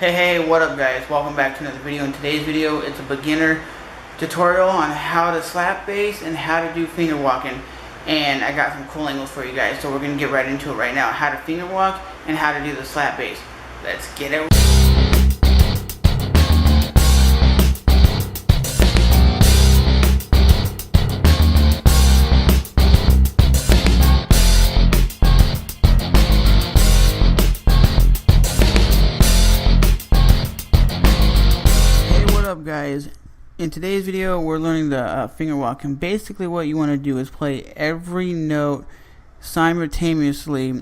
Hey, what up guys? Welcome back to another video. In today's video, it's a beginner tutorial on how to slap bass and how to do finger walking. And I got some cool angles for you guys, so we're going to get right into it right now. How to finger walk and how to do the slap bass. Let's get it. Guys, in today's video we're learning the finger walk, and basically what you want to do is play every note simultaneously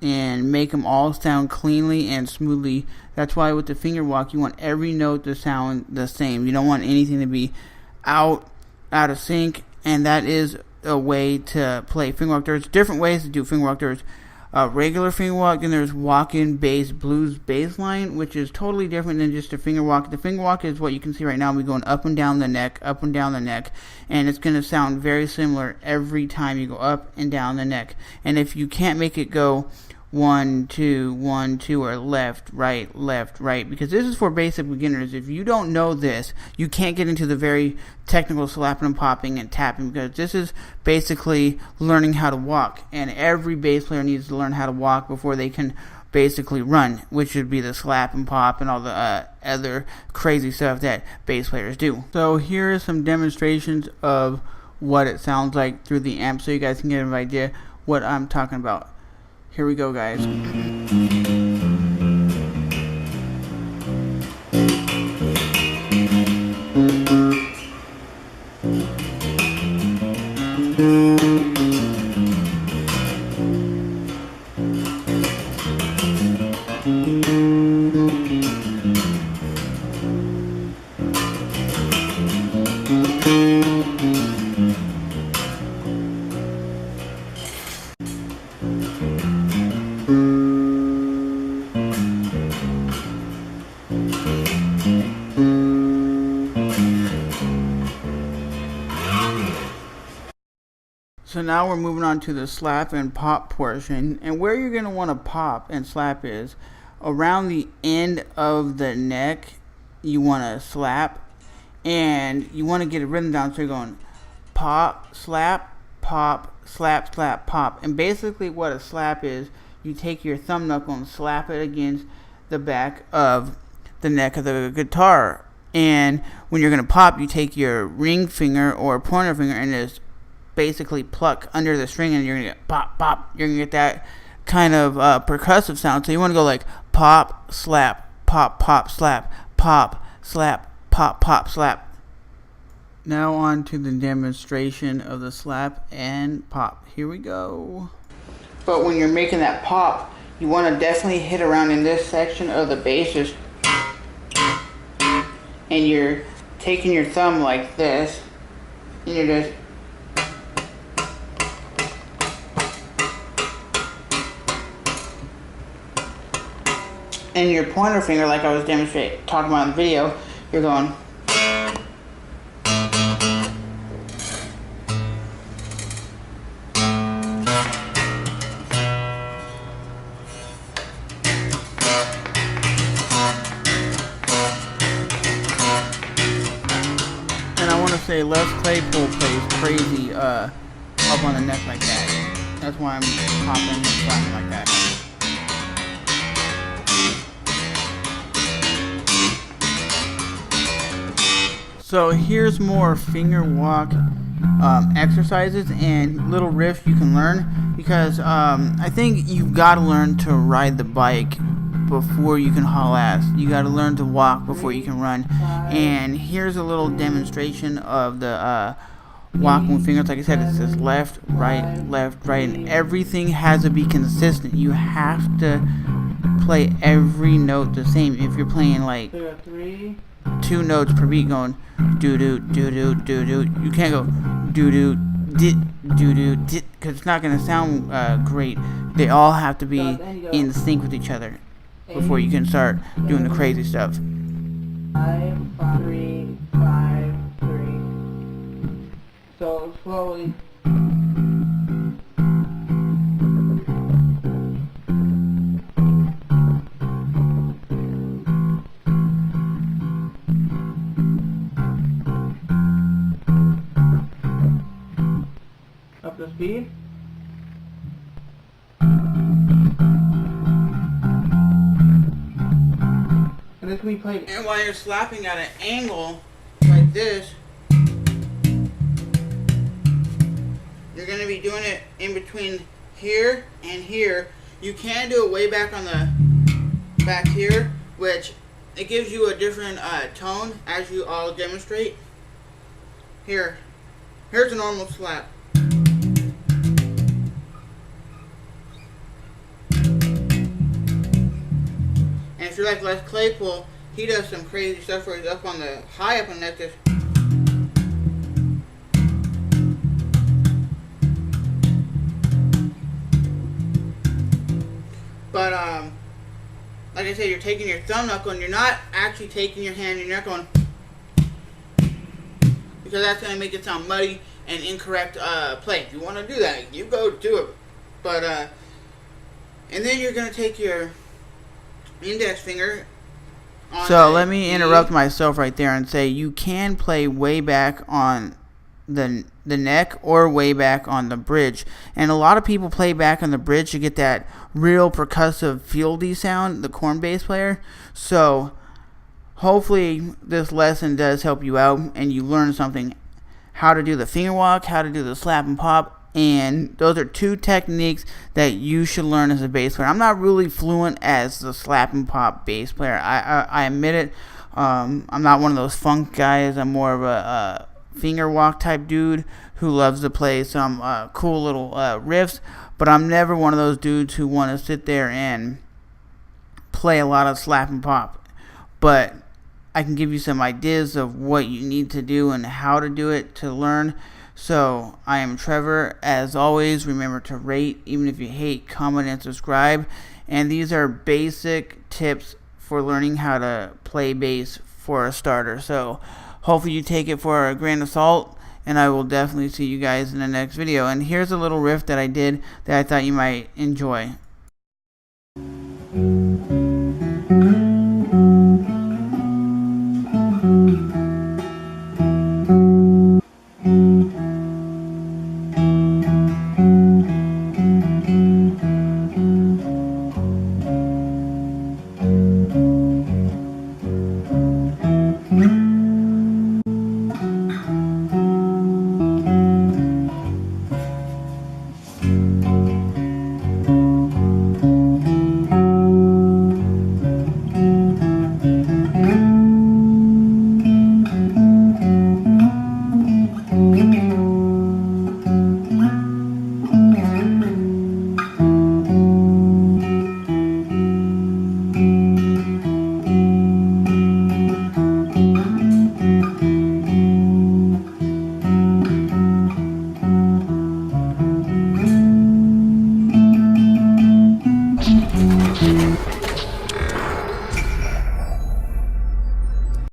and make them all sound cleanly and smoothly. That's why with the finger walk you want every note to sound the same. You don't want anything to be out of sync, and that is a way to play finger walk. There's different ways to do finger walk. There's regular finger walk, and there's walk-in bass blues bass line, which is totally different than just a finger walk. The finger walk is what you can see right now. We're going up and down the neck, and it's going to sound very similar every time you go up and down the neck. And if you can't make it go 1, 2, 1, 2, or left, right, because this is for basic beginners. If you don't know this, you can't get into the very technical slapping and popping and tapping, because this is basically learning how to walk, and every bass player needs to learn how to walk before they can basically run, which would be the slap and pop and all the other crazy stuff that bass players do. So here are some demonstrations of what it sounds like through the amp, so you guys can get an idea what I'm talking about. Here we go, guys. So now we're moving on to the slap and pop portion, and where you're going to want to pop and slap is around the end of the neck. You want to slap, and you want to get a rhythm down, so you're going pop, slap, pop, slap, slap, pop. And basically what a slap is, you take your thumb knuckle and slap it against the back of the neck of the guitar, and when you're going to pop, you take your ring finger or pointer finger and just basically pluck under the string, and you're gonna get pop, pop. You're gonna get that kind of percussive sound. So you want to go like pop, slap, pop, pop, slap, pop, slap, pop, pop, slap. Now on to the demonstration of the slap and pop. Here we go. But when you're making that pop, you want to definitely hit around in this section of the bass, just, and you're taking your thumb like this, and you're just and your pointer finger, like I was talking about in the video, you're going. And I want to say Les Claypool plays crazy up on the neck like that. That's why I'm popping and slapping like that. So here's more finger walk exercises and little riffs you can learn, because I think you've got to learn to ride the bike before you can haul ass. You got to learn to walk before you can run. And here's a little demonstration of the walking with fingers. Like I said, it says left, right, and everything has to be consistent. You have to play every note the same. If you're playing like 2 notes per beat going doo doo doo doo doo doo, you can't go doo doo dit doo doo dit, because it's not going to sound great. They all have to be in sync with each other before you can start doing the crazy stuff. 5, 3, 5, 3. So slowly. speed. And this can be played. And while you're slapping at an angle like this, you're going to be doing it in between here and here. You can do it way back on the back here, which it gives you a different tone as you all demonstrate. Here's a normal slap. And if you're like Les Claypool, he does some crazy stuff where he's up on the high up on the neck. Just but like I said, you're taking your thumb knuckle and you're not actually taking your hand and you're not going, because that's going to make it sound muddy and incorrect play. If you want to do that, you go do it. But and then you're going to take your index finger. So let me interrupt myself right there and say you can play way back on the neck or way back on the bridge, and a lot of people play back on the bridge to get that real percussive fieldy sound, the corn bass player. So hopefully this lesson does help you out and you learn something, how to do the finger walk, how to do the slap and pop. And those are two techniques that you should learn as a bass player. I'm not really fluent as the slap and pop bass player. I admit it. I'm not one of those funk guys. I'm more of a finger walk type dude who loves to play some cool little riffs. But I'm never one of those dudes who want to sit there and play a lot of slap and pop. But I can give you some ideas of what you need to do and how to do it to learn. So, I am Trevor. As always, remember to rate, even if you hate, comment, and subscribe. And these are basic tips for learning how to play bass for a starter. So, hopefully you take it for a grain of salt, and I will definitely see you guys in the next video. And here's a little riff that I did that I thought you might enjoy.